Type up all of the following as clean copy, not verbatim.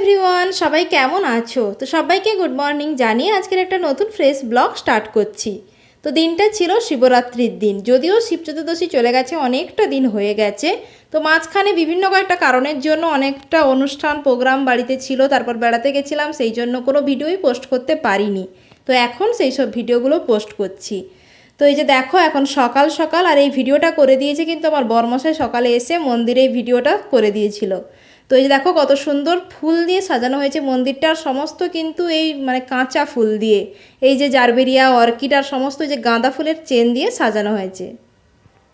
Everyone, সবাই কেমন আছো? তো সবাইকে গুড মর্নিং জানিয়ে আজকের একটা নতুন ফ্রেশ ব্লগ স্টার্ট করছি। তো দিনটা ছিল শিবরাত্রির দিন, যদিও শিব চতুর্দশী চলে গেছে, অনেকটা দিন হয়ে গেছে। তো মাঝখানে বিভিন্ন কয়েকটা কারণের জন্য অনেকটা অনুষ্ঠান প্রোগ্রাম বাড়িতে ছিল, তারপর বেড়াতে গেছিলাম, সেই জন্য কোনো ভিডিওই পোস্ট করতে পারিনি। তো এখন সেই সব ভিডিওগুলো পোস্ট করছি। তো এই যে দেখো, এখন সকাল সকাল, আর এই ভিডিওটা করে দিয়েছে কিন্তু আমার বরমশাই, সকালে এসে মন্দিরে এই ভিডিওটা করে দিয়েছিল। তো এই যে দেখো কত সুন্দর ফুল দিয়ে সাজানো হয়েছে মন্দিরটা, আর সমস্ত কিন্তু এই মানে কাঁচা ফুল দিয়ে, এই যে জারবেরিয়া, অর্কিড আর সমস্ত যে গাঁদা ফুলের চেন দিয়ে সাজানো হয়েছে।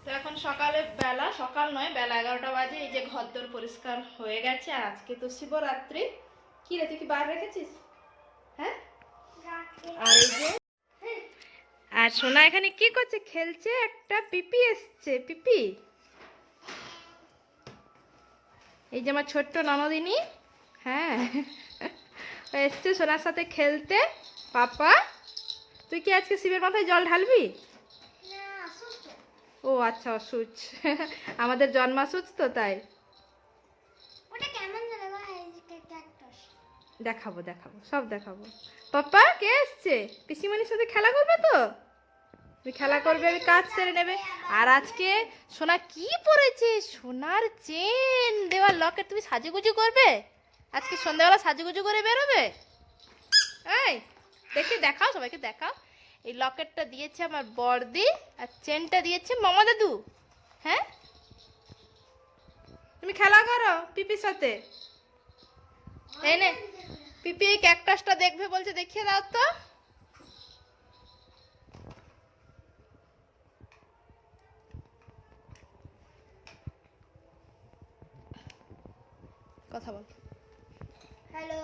তো এখন সকালে বেলা, সকাল নয়, বেলা 11টা বাজে। এই যে ঘরদোর পরিষ্কার হয়ে গেছে, আর আজকে তো শিবরাত্রি। কি রে, তুই কি বার রেখেছিস? হ্যাঁ। আর এই যে, আর সোনা এখানে কি করছে? খেলছে। একটা পিপি এসছে, পিপি। এই যে আমার ছোট্ট ননদিনী, হ্যাঁ, এসছে সোনার সাথে খেলতে। পাপা, তুই কি আজকে শিবের মাথায় জল ঢালবি? ও আচ্ছা, অসুচ। আমাদের জন্মাসুচ তো, তাই। দেখাবো দেখাবো, সব দেখাবো। পাপা, কে এসছে? পিসিমণির সাথে খেলা করবে তো? তুমি খেলা করবে, আমি কাজ সেরে নেবে। আর আজকে সোনা কি পরেছে? সোনার চেন দেওয়ার লকেট। তুমি সাজুগুজু করবে আজকে? সন্ধ্যাবেলা সাজুগুজু করে বেরোবে? এই দেখি, দেখাও, সবাইকে দেখাও। এই লকেটটা দিয়েছে আমার বড়দি, আর চেনটা দিয়েছে মামা দাদু। হ্যাঁ, তুমি খেলা করো পিপির সাথে। এই নে, পিপি এই ক্যাকটাসটা দেখবে বলছে, দেখিয়ে দাও তো। কথা বল। হ্যালো,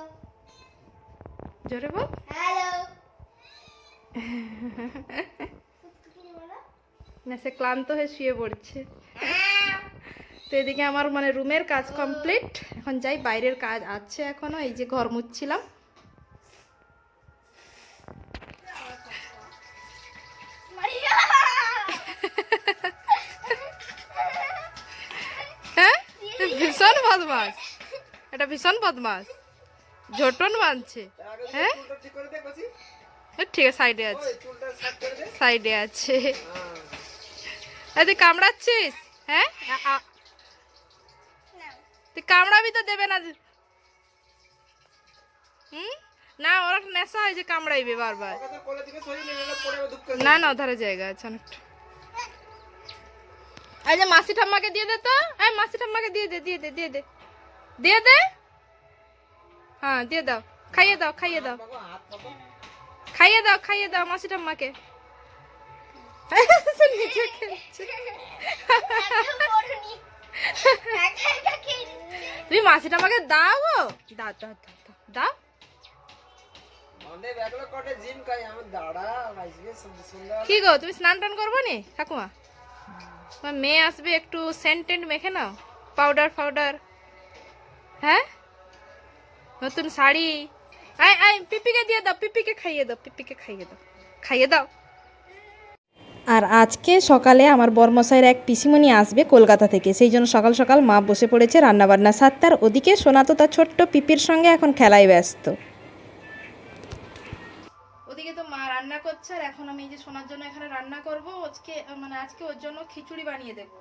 জোরে বল। হ্যালো। না, সে ক্লান্ত হয়ে শুয়ে পড়ছে। তো এদিকে আমার মানে রুমের কাজ কমপ্লিট। এখন যাই, বাইরের কাজ আছে এখনো। এই যে ঘর মুছছিলাম। হ্যাঁ, ভীষণ বদমাস, এটা ভীষণ বদমাস, ঝোটন বাঁধছে। হ্যাঁ ঠিক আছে, সাইডে আছে, সাইডে আছে। তুই কামড়াচ্ছিস? হ্যাঁ, তুই কামড়াবি তো, দেবে না। হুম, না, ওর নেশা হয়েছে, কামড়াইবে বারবার। না না, ওধারে জায়গা আছে অনেকটা। এই যে মাসি ঠাম্মাকে দিয়ে দে তো। এই মাসি ঠাম্মাকে দিয়ে দে, দিয়ে দে, দিয়ে দে, দিয়ে দে। হ্যাঁ, দিয়ে দাও, খাইয়ে দাও, খাইয়ে দাও, খাইয়ে দাও, খাইয়ে দাও মাসি ঠাম্মাকে। নিচে খেলছে। তুমি মাসি ঠাম্মাকে দাও গো, দাও দাও দাও দাও। কি গো, তুমি স্নান টান করবো নি ঠাকুমা? তোমার মেয়ে আসবে, একটু সেন্ট টেন্ট মেখে নাও, পাউডার ফাউডার। হ্যাঁ, নতুন শাড়ি। আয় আয়, পিপিকে দিয়ে দাও, পিপিকে খাইয়ে দাও, পিপিকে খাইয়ে দাও, খাইয়ে দাও। আর আজকে সকালে আমার বরমশাইয়ের এক পিসিমণি আসবে কলকাতা থেকে, সেই জন্য সকাল সকাল মা বসে পড়েছে রান্নাবান্না সারতে। আর ওদিকে সোনা তো তার ছোট্ট পিপির সঙ্গে এখন খেলায় ব্যস্ত। ওদিকে তো মা রান্না করছে, আর এখন আমি এই যে সোনার জন্য এখানে রান্না করব। আজকে মানে আজকে ওর জন্য খিচুড়ি বানিয়ে দেব।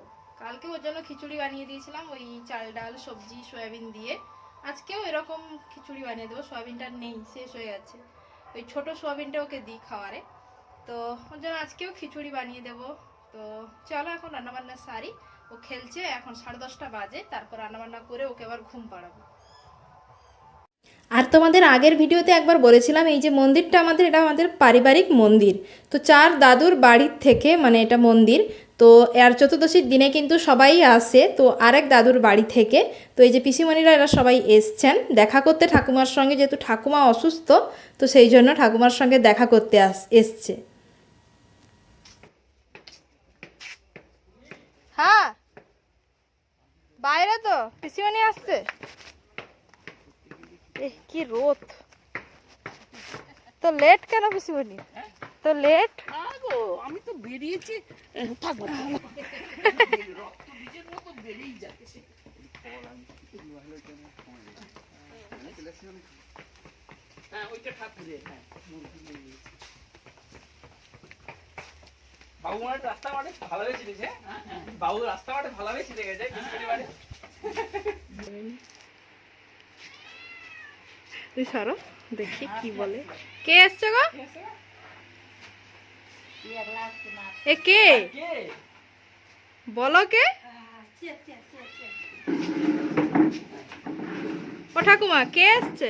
কালকে ওর জন্য খিচুড়ি বানিয়ে দিয়েছিলাম, ওই চাল ডাল সবজি সয়াবিন দিয়ে। আজকেও এরকম খিচুড়ি বানিয়ে দেবো। সয়াবিনটা নেই, শেষ হয়ে যাচ্ছে। ওই ছোট সয়াবিনটা ওকে দিই খাওয়ারে, তো ওর জন্য আজকেও খিচুড়ি বানিয়ে দেব। তো চলো এখন রান্নাবান্না সারি। ও খেলছে, এখন 10:30 বাজে, তারপর রান্নাবান্না করে ওকে আবার ঘুম পাড়াবো। আর তোমাদের আগের ভিডিওতে একবার বলেছিলাম, এই যে মন্দিরটা আমাদের, এটা আমাদের পারিবারিক মন্দির। তো 4 দাদুর বাড়ির থেকে মানে এটা মন্দির। তো এর চতুর্দশীর দিনে কিন্তু সবাই আসে, তো আরেক দাদুর বাড়ি থেকে। তো এই যে পিসিমণিরা এরা সবাই এসছেন দেখা করতে ঠাকুমার সঙ্গে, যেহেতু ঠাকুমা অসুস্থ, তো সেই জন্য ঠাকুমার সঙ্গে দেখা করতে এসছে। হ্যাঁ, বাইরে তো পিসিমণি আসছে। কি রোদ, তো লেট কেন পিসিমণি? তো লেট? আমি তো বেরিয়েছি, থাকবো রক্ত বীজের মতো বেরিয়ে যাচ্ছে। হ্যাঁ ওইটা ঠাকুরে, হ্যাঁ বাবু মানে রাস্তা মাঠে ভালোভাবে চিনেছে, বাবু রাস্তা মাঠে ভালোভাবে চিনে গেছে বিস্কুটের বাড়ি। তুই সরো দেখি কি বলে। কে আসছে গো? এ কে বলো, কে? ও ঠাকুমা কে আসছে?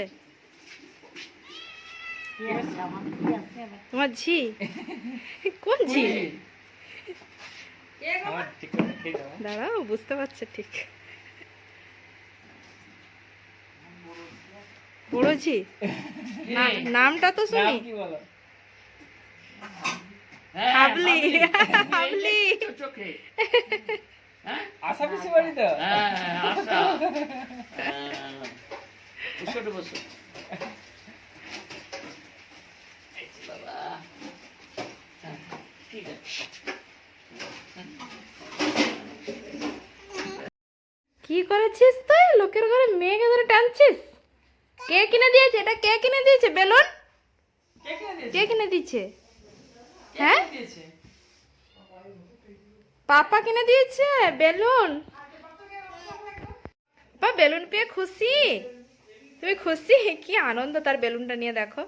তোমার ঝি? কোন ঝি? দাঁড়াও বুঝতে পারছে ঠিক। বড় ঝি নামটা তো শুনি। হাবলি, হাবলি আশা পিসি বাড়ি তো। বসো বাবা, ঠিক আছে। কি করেছিস তুই? লোকের ঘরে মেয়েকে ধরে টানছিস? কে কিনে দিয়েছে এটা? কে কিনে দিয়েছে বেলুন? কে কিনে দিয়েছে? হ্যাঁ পাপা কিনে দিয়েছে বেলুন। বা বেলুন পেয়ে খুশি? তুমি খুশি? কি আনন্দ তার বেলুনটা নিয়ে দেখো।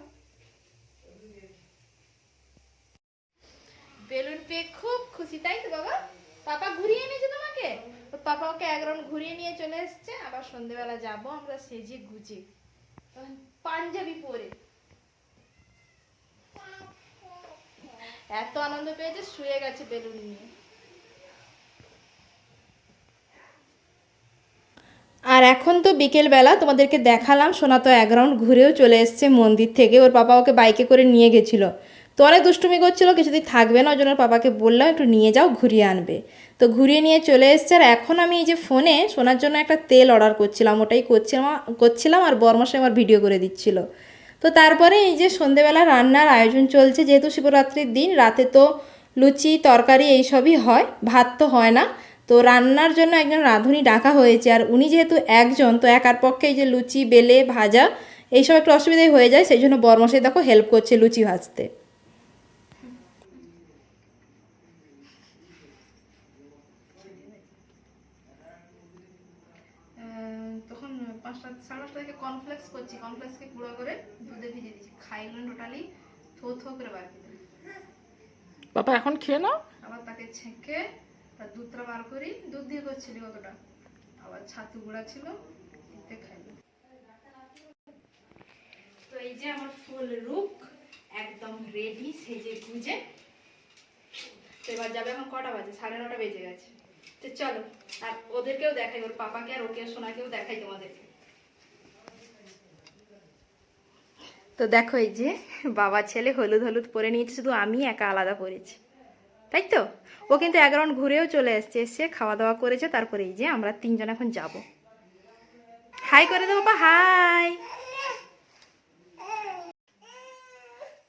বেলুন পেয়ে খুব খুশি তাই তো বাবা? পাপা ঘুরিয়ে এনেছে তোমাকে? পাপা ওকে এক রাউন্ড ঘুরিয়ে নিয়ে চলে এসছে। আবার সন্ধ্যেবেলা যাবো আমরা সেজে গুজে পাঞ্জাবি পরে। এত আনন্দ পেয়েছে শুয়ে গেছে বেলুন নিয়ে। আর এখন তো বিকেলবেলা তোমাদেরকে দেখালাম, সোনা তো এক রাউন্ড ঘুরেও চলে এসছে মন্দির থেকে। ওর পাপা ওকে বাইকে করে নিয়ে গেছিলো, তো অনেক দুষ্টুমি করছিলো, কিছুদিন থাকবে না, ওই জন্য পাপাকে বললাম একটু নিয়ে যাও ঘুরিয়ে আনবে। তো ঘুরিয়ে নিয়ে চলে এসছে। আর এখন আমি এই যে ফোনে সোনার জন্য একটা তেল অর্ডার করছিলাম, ওটাই করছিলাম আর বরমশাই আমার ভিডিও করে দিচ্ছিল। তো তারপরে এই যে সন্ধেবেলা রান্নার আয়োজন চলছে, যেহেতু শিবরাত্রির দিন, রাতে তো লুচি তরকারি এইসবই হয়, ভাত তো হয় না। তো রান্নার জন্য একজন রাঁধুনি ডাকা হয়েছে, আর উনি যেহেতু একজন, তো একার পক্ষে এই যে লুচি বেলে ভাজা এইসব একটু অসুবিধাই হয়ে যায়, সেই জন্য বরমশাই দেখো হেল্প করছে লুচি ভাজতে। তখন 5টা 5:30 থেকে কর্নফ্লেক্স করছি, কর্নফ্লেক্সকে গুঁড়ো করে দুধে ভিজে দিচ্ছি, খাইলো টোটালি থো থো করে বার করে। বাবা এখন খেয়ে নাও। আবার তাকে ছেঁকে তার দুধটা বার করি, দুধ দিয়ে করছিলি কতটা, আবার ছাতু গুঁড়া ছিল এতে খাইলো। তো এই যে আমার ফুল রুক একদম রেডি সেজে গুজে। তো এবার যাবে, এখন কটা বাজে? 9:30 বেজে গেছে। তো চলো আর ওদেরকেও দেখাই, ওর পাপাকে আর ওকে সোনাকেও দেখাই তোমাদেরকে। তো দেখো এই যে বাবা ছেলে হলুদ হলুদ পরে নিয়েছে, শুধু আমি একা আলাদা পরেছি, তাই তো? ও কিন্তু এক রাউন্ড ঘুরেও চলে এসছে, এসে খাওয়া দাওয়া করেছে। তারপরে এই যে আমরা 3 জন এখন যাব। হাই করে দেবো বাবা, হাই।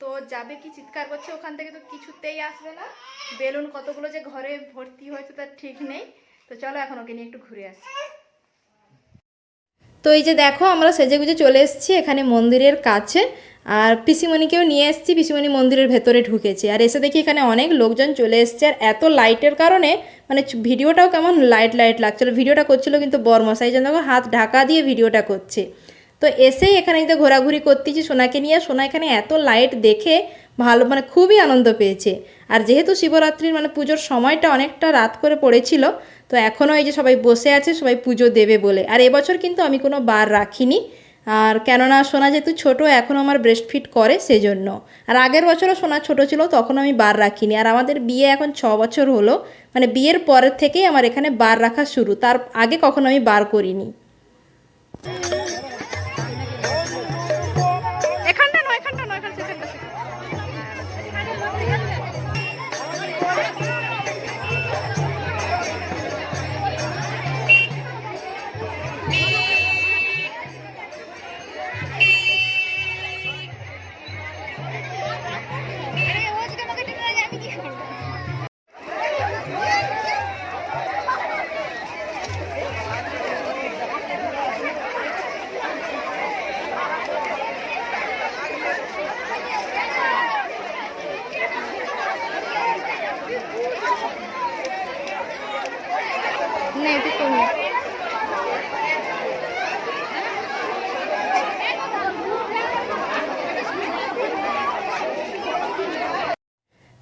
তো যাবে কি চিৎকার করছে ওখান থেকে, তো কিছুতেই আসবে না। বেলুন কতগুলো যে ঘরে ভর্তি হয়েছে তার ঠিক নেই। তো চলো এখন ওকে নিয়ে একটু ঘুরে আসি। তো এই যে দেখো আমরা সেজে গুজে চলে এসেছি এখানে মন্দিরের কাছে, আর পিসিমণিকেও নিয়ে এসেছি। পিসিমণি মন্দিরের ভেতরে ঢুকেছে, আর এসে দেখি এখানে অনেক লোকজন চলে এসছে। আর এত লাইটের কারণে মানে ভিডিওটাও কেমন লাইট লাইট লাগছিল। ভিডিওটা করছিল কিন্তু বরমশাই যেন হাত ঢাকা দিয়ে ভিডিওটা করছে। তো এসেই এখানে তো ঘোরাঘুরি করতেছি সোনাকে নিয়ে। সোনা এখানে এত লাইট দেখে ভালো মানে খুবই আনন্দ পেয়েছে। আর যেহেতু শিবরাত্রির মানে পুজোর সময়টা অনেকটা রাত করে পড়েছিল, তো এখনও এই যে সবাই বসে আছে সবাই পুজো দেবে বলে। আর এবছর কিন্তু আমি কোনো বার রাখিনি, আর কেননা সোনা যেহেতু ছোটো এখনও আমার ব্রেস্ট ফিড করে সেজন্য। আর আগের বছরও সোনা ছোটো ছিল, তখন আমি বার রাখিনি। আর আমাদের বিয়ে এখন 6 বছর হলো, মানে বিয়ের পরের থেকেই আমার এখানে বার রাখা শুরু, তার আগে কখনো আমি বার করিনি।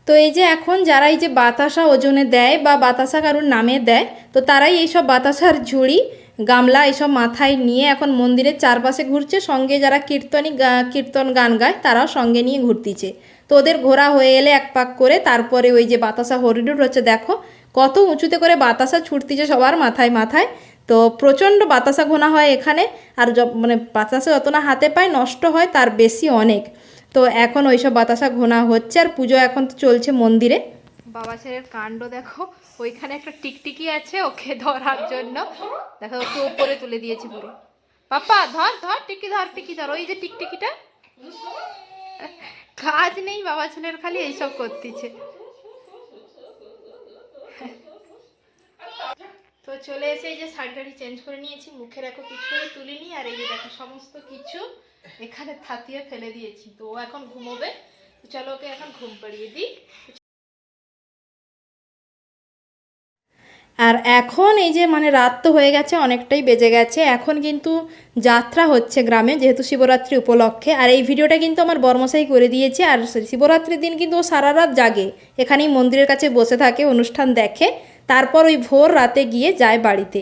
তো এই যে এখন যারা এই যে বাতাসা ওজনে দেয় বা বাতাসা কারুর নামে দেয়, তো তারাই এইসব বাতাসার ঝুড়ি গামলা এইসব মাথায় নিয়ে এখন মন্দিরের চারপাশে ঘুরছে, সঙ্গে যারা কীর্তন গান গায় তারাও সঙ্গে নিয়ে ঘুরতিছে। তো ওদের ঘোরা হয়ে এলে এক পাক করে তারপরে ওই যে বাতাসা হরিডুর হচ্ছে, দেখো কত উঁচুতে করে বাতাসা ছুটতিছে সবার মাথায় মাথায়। তো প্রচণ্ড বাতাসা ঘোনা হয় এখানে, আর মানে বাতাসা যত না হাতে পায় নষ্ট হয় তার বেশি অনেক। তো এখন ওইসব বাতাসা ঘোনা হচ্ছে, আর পুজো এখন তো চলছে মন্দিরে। বাবা ছেলের কাণ্ড দেখো, ওইখানে একটা টিকটিকি আছে ওকে ধরার জন্য, দেখো ওকে উপরে তুলে দিয়েছে পুরো। পাপা ধর ধর টিকি ধর, টিকি ধর, ওই যে টিকটিকিটা। কাজ নেই বাবা ছেলের, খালি এইসব করতেছে। তো চলে এসে এই যে শাড়ি চেঞ্জ করে নিয়েছি, মুখের এখন কিছুই তুলিনি, আর এই যে দেখো সমস্ত কিছু এখানে থাতিয়ে ফেলে দিয়েছি। তো ও এখন ঘুমোবে, চলো ওকে এখন ঘুম পাড়িয়ে দিই। আর এখন এই যে মানে রাত তো হয়ে গেছে, অনেকটাই বেজে গেছে, এখন কিন্তু যাত্রা হচ্ছে গ্রামে যেহেতু শিবরাত্রি উপলক্ষে। আর এই ভিডিওটা কিন্তু আমার বর্মশাই করে দিয়েছে, আর শিবরাত্রির দিন কিন্তু ও সারা রাত জাগে, এখানেই মন্দিরের কাছে বসে থাকে, অনুষ্ঠান দেখে, তারপর ওই ভোর রাতে গিয়ে যায় বাড়িতে।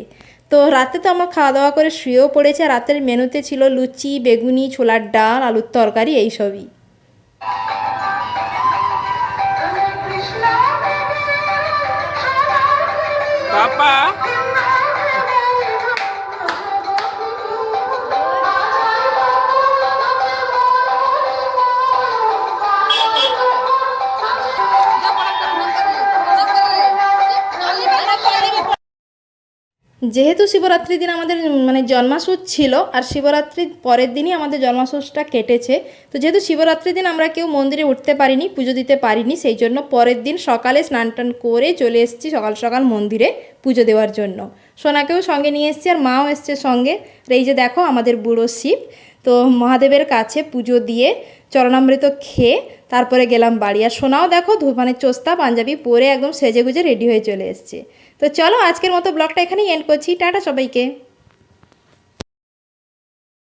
তো রাতে তো আমার খাওয়া দাওয়া করে শুয়েও পড়েছে, রাতের মেনুতে ছিল লুচি, বেগুনি, ছোলার ডাল, আলুর তরকারি, এইসবই। পাপা যেহেতু শিবরাত্রির দিন আমাদের মানে জন্মাষ্টমী ছিল, আর শিবরাত্রির পরের দিনই আমাদের জন্মাষ্টমীটা কেটেছে, তো যেহেতু শিবরাত্রির দিন আমরা কেউ মন্দিরে উঠতে পারিনি, পুজো দিতে পারিনি, সেই জন্য পরের দিন সকালে স্নান টান করে চলে এসেছি সকাল সকাল মন্দিরে পুজো দেওয়ার জন্য। সোনাকেও সঙ্গে নিয়ে এসেছি, আর মাও এসছে সঙ্গে। এই যে দেখো আমাদের বুড়ো শিব, তো মহাদেবের কাছে পুজো দিয়ে চরণামৃত খেয়ে তারপরে গেলাম বাড়ি। আর সোনাও দেখো মানে চোস্তা পাঞ্জাবি পরে একদম সেজে গুজে রেডি হয়ে চলে এসছে। তো চলো আজকের মতো ব্লগটা এখানেই এন্ড করছি, টাটা সবাইকে।